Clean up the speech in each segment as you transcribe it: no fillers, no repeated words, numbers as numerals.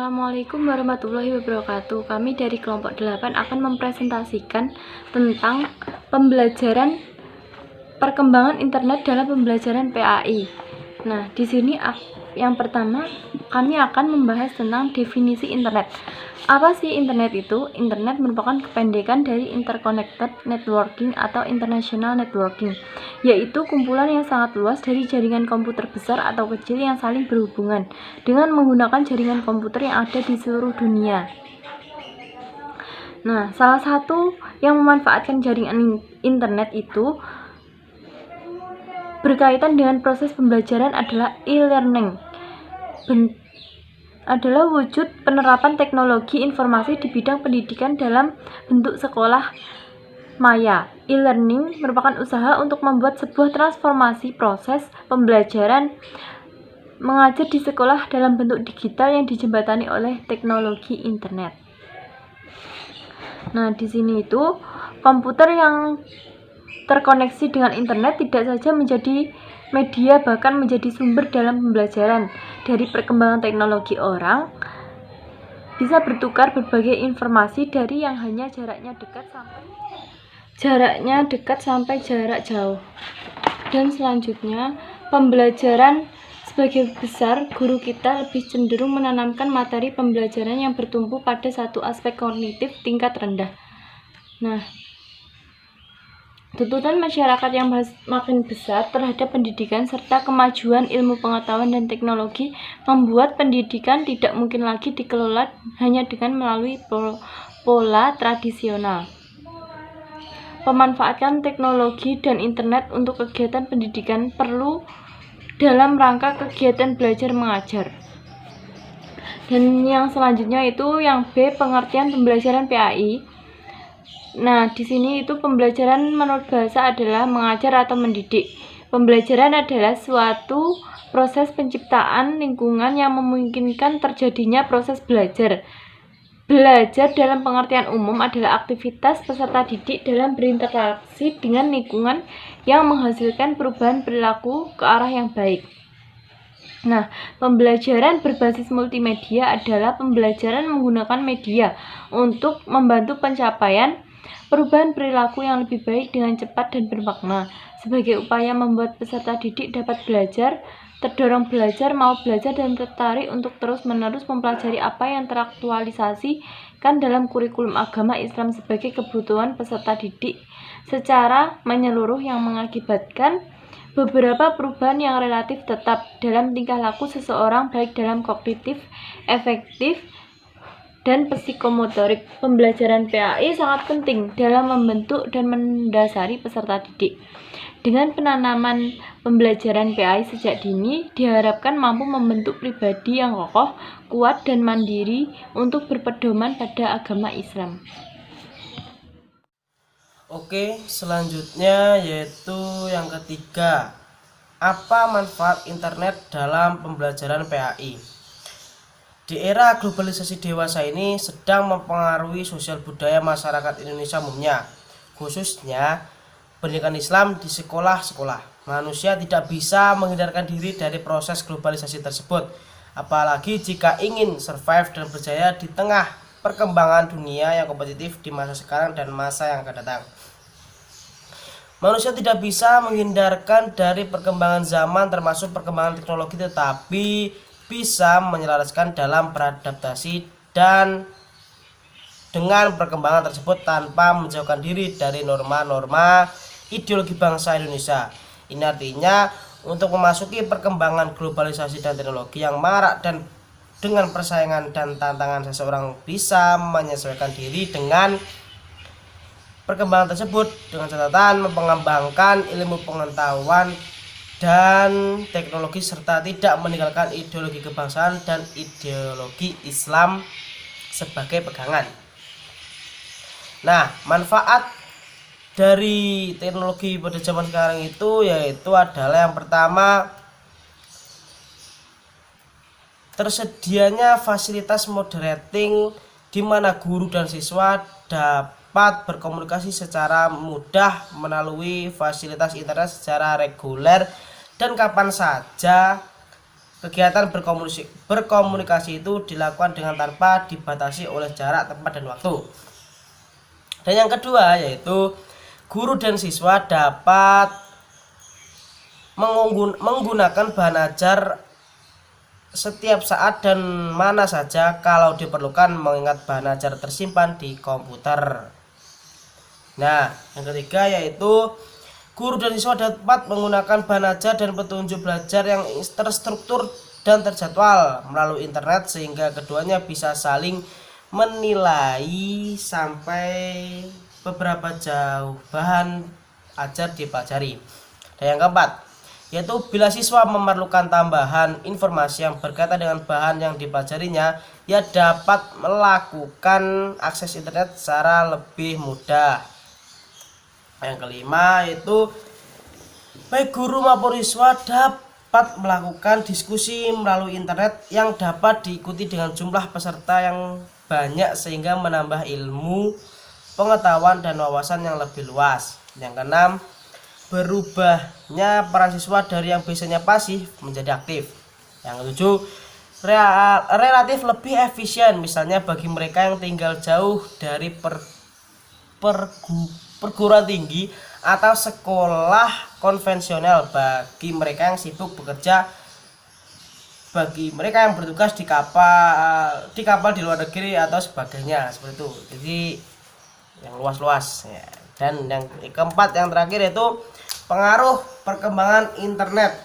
Assalamualaikum warahmatullahi wabarakatuh. Kami dari kelompok 8 akan mempresentasikan tentang pembelajaran perkembangan internet dalam pembelajaran PAI. Nah, di sini yang pertama kami akan membahas tentang definisi internet. Apa sih internet itu? Internet merupakan kependekan dari Interconnected Networking atau International Networking, yaitu kumpulan yang sangat luas dari jaringan komputer besar atau kecil yang saling berhubungan dengan menggunakan jaringan komputer yang ada di seluruh dunia. Nah, salah satu yang memanfaatkan jaringan internet itu berkaitan dengan proses pembelajaran adalah e-learning. Adalah wujud penerapan teknologi informasi di bidang pendidikan dalam bentuk sekolah maya. E-learning merupakan usaha untuk membuat sebuah transformasi proses pembelajaran mengajar di sekolah dalam bentuk digital yang dijembatani oleh teknologi internet. Nah, di sini itu komputer yang terkoneksi dengan internet tidak saja menjadi media, bahkan menjadi sumber dalam pembelajaran. Dari perkembangan teknologi, orang bisa bertukar berbagai informasi dari yang hanya jaraknya dekat sampai jarak jauh. Dan selanjutnya, pembelajaran sebagai besar, guru kita lebih cenderung menanamkan materi pembelajaran yang bertumpu pada satu aspek kognitif tingkat rendah. Nah, tuntutan masyarakat yang makin besar terhadap pendidikan serta kemajuan ilmu pengetahuan dan teknologi membuat pendidikan tidak mungkin lagi dikelola hanya dengan melalui pola tradisional. Pemanfaatan teknologi dan internet untuk kegiatan pendidikan perlu dalam rangka kegiatan belajar mengajar. Dan yang selanjutnya itu yang B, pengertian pembelajaran PAI. Nah, di sini itu pembelajaran menurut bahasa adalah mengajar atau mendidik. Pembelajaran adalah suatu proses penciptaan lingkungan yang memungkinkan terjadinya proses belajar. Belajar dalam pengertian umum adalah aktivitas peserta didik dalam berinteraksi dengan lingkungan yang menghasilkan perubahan perilaku ke arah yang baik. Nah, pembelajaran berbasis multimedia adalah pembelajaran menggunakan media untuk membantu pencapaian perubahan perilaku yang lebih baik dengan cepat dan bermakna. Sebagai upaya membuat peserta didik dapat belajar, terdorong belajar, mau belajar, dan tertarik untuk terus-menerus mempelajari apa yang teraktualisasikan dalam kurikulum agama Islam sebagai kebutuhan peserta didik secara menyeluruh yang mengakibatkan beberapa perubahan yang relatif tetap dalam tingkah laku seseorang baik dalam kognitif, efektif, dan psikomotorik. Pembelajaran PAI sangat penting dalam membentuk dan mendasari peserta didik. Dengan penanaman pembelajaran PAI sejak dini, diharapkan mampu membentuk pribadi yang kokoh, kuat, dan mandiri untuk berpedoman pada agama Islam. Oke, selanjutnya yaitu yang ketiga, apa manfaat internet dalam pembelajaran PAI? Di era globalisasi dewasa ini sedang mempengaruhi sosial budaya masyarakat Indonesia umumnya, khususnya pendidikan Islam di sekolah-sekolah. Manusia tidak bisa menghindarkan diri dari proses globalisasi tersebut, apalagi jika ingin survive dan berjaya di tengah perkembangan dunia yang kompetitif di masa sekarang dan masa yang akan datang. Manusia tidak bisa menghindarkan dari perkembangan zaman termasuk perkembangan teknologi, tetapi bisa menyelaraskan dalam beradaptasi dan dengan perkembangan tersebut tanpa menjauhkan diri dari norma-norma ideologi bangsa Indonesia. Ini artinya untuk memasuki perkembangan globalisasi dan teknologi yang marak dan dengan persaingan dan tantangan, seseorang bisa menyesuaikan diri dengan perkembangan tersebut dengan catatan mengembangkan ilmu pengetahuan dan teknologi serta tidak meninggalkan ideologi kebangsaan dan ideologi Islam sebagai pegangan. Nah, manfaat dari teknologi pada zaman sekarang itu yaitu adalah yang pertama, tersedianya fasilitas moderating di mana guru dan siswa dapat berkomunikasi secara mudah melalui fasilitas internet secara reguler dan kapan saja kegiatan berkomunikasi itu dilakukan dengan tanpa dibatasi oleh jarak, tempat, dan waktu. Dan yang kedua yaitu guru dan siswa dapat menggunakan bahan ajar setiap saat dan mana saja kalau diperlukan, mengingat bahan ajar tersimpan di komputer. Nah, yang ketiga yaitu guru dan siswa dapat menggunakan bahan ajar dan petunjuk belajar yang terstruktur dan terjadwal melalui internet, sehingga keduanya bisa saling menilai sampai beberapa jauh bahan ajar dipelajari. Dan yang keempat yaitu bila siswa memerlukan tambahan informasi yang berkaitan dengan bahan yang dipelajarinya, ia dapat melakukan akses internet secara lebih mudah. Yang kelima yaitu baik guru maupun siswa dapat melakukan diskusi melalui internet yang dapat diikuti dengan jumlah peserta yang banyak, sehingga menambah ilmu, pengetahuan, dan wawasan yang lebih luas. Yang keenam, berubahnya peran siswa dari yang biasanya pasif menjadi aktif. Yang ketujuh, relatif lebih efisien, misalnya bagi mereka yang tinggal jauh dari perguruan tinggi atau sekolah konvensional, bagi mereka yang sibuk bekerja, bagi mereka yang bertugas di kapal di luar negeri atau sebagainya, seperti itu. Jadi yang luas-luas ya. Dan yang keempat, yang terakhir yaitu pengaruh perkembangan internet.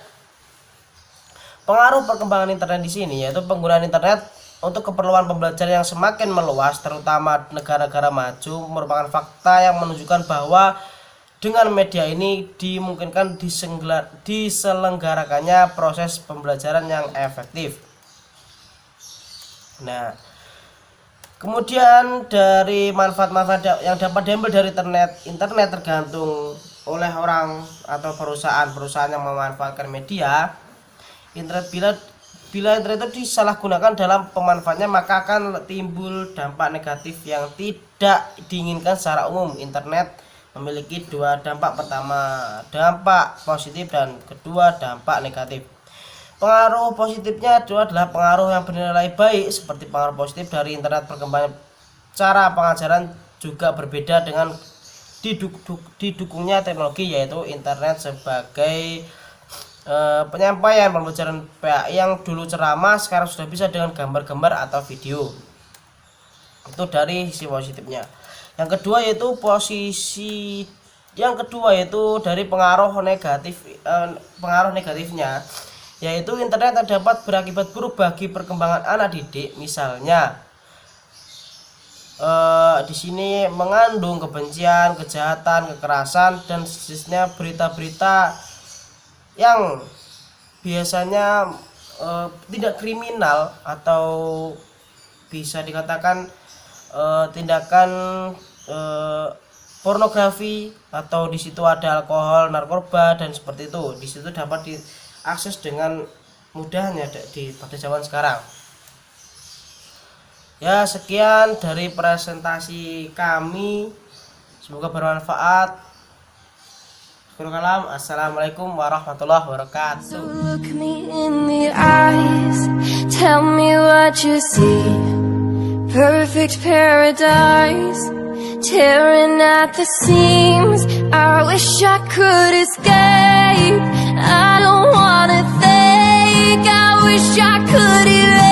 Pengaruh perkembangan internet di sini yaitu penggunaan internet untuk keperluan pembelajaran yang semakin meluas, terutama negara-negara maju, merupakan fakta yang menunjukkan bahwa dengan media ini dimungkinkan diselenggarakannya proses pembelajaran yang efektif. Nah, kemudian dari manfaat-manfaat yang dapat diambil dari internet tergantung oleh orang atau perusahaan yang memanfaatkan media internet. Bila internet itu disalahgunakan dalam pemanfaatannya, maka akan timbul dampak negatif yang tidak diinginkan secara umum. Internet memiliki dua dampak: pertama dampak positif dan kedua dampak negatif. Pengaruh positifnya adalah pengaruh yang bernilai baik, seperti pengaruh positif dari internet. Perkembangan cara pengajaran juga berbeda dengan didukungnya teknologi, yaitu internet sebagai penyampaian pembelajaran yang dulu ceramah sekarang sudah bisa dengan gambar-gambar atau video. Itu dari sisi positifnya. Yang kedua yaitu dari pengaruh negatifnya, yaitu internet dapat berakibat buruk bagi perkembangan anak didik. Misalnya di sini mengandung kebencian, kejahatan, kekerasan, dan sejenisnya. Berita-berita yang biasanya tidak kriminal atau bisa dikatakan tindakan pornografi, atau di situ ada alkohol, narkoba, dan seperti itu. Di situ dapat diakses dengan mudahnya pada zaman sekarang. Ya, sekian dari presentasi kami, semoga bermanfaat. Assalamualaikum warahmatullahi wabarakatuh. So look me in the eyes, tell me what you see. Perfect paradise, tearing at the seams. I wish I could escape. I don't wanna think, I wish I could erase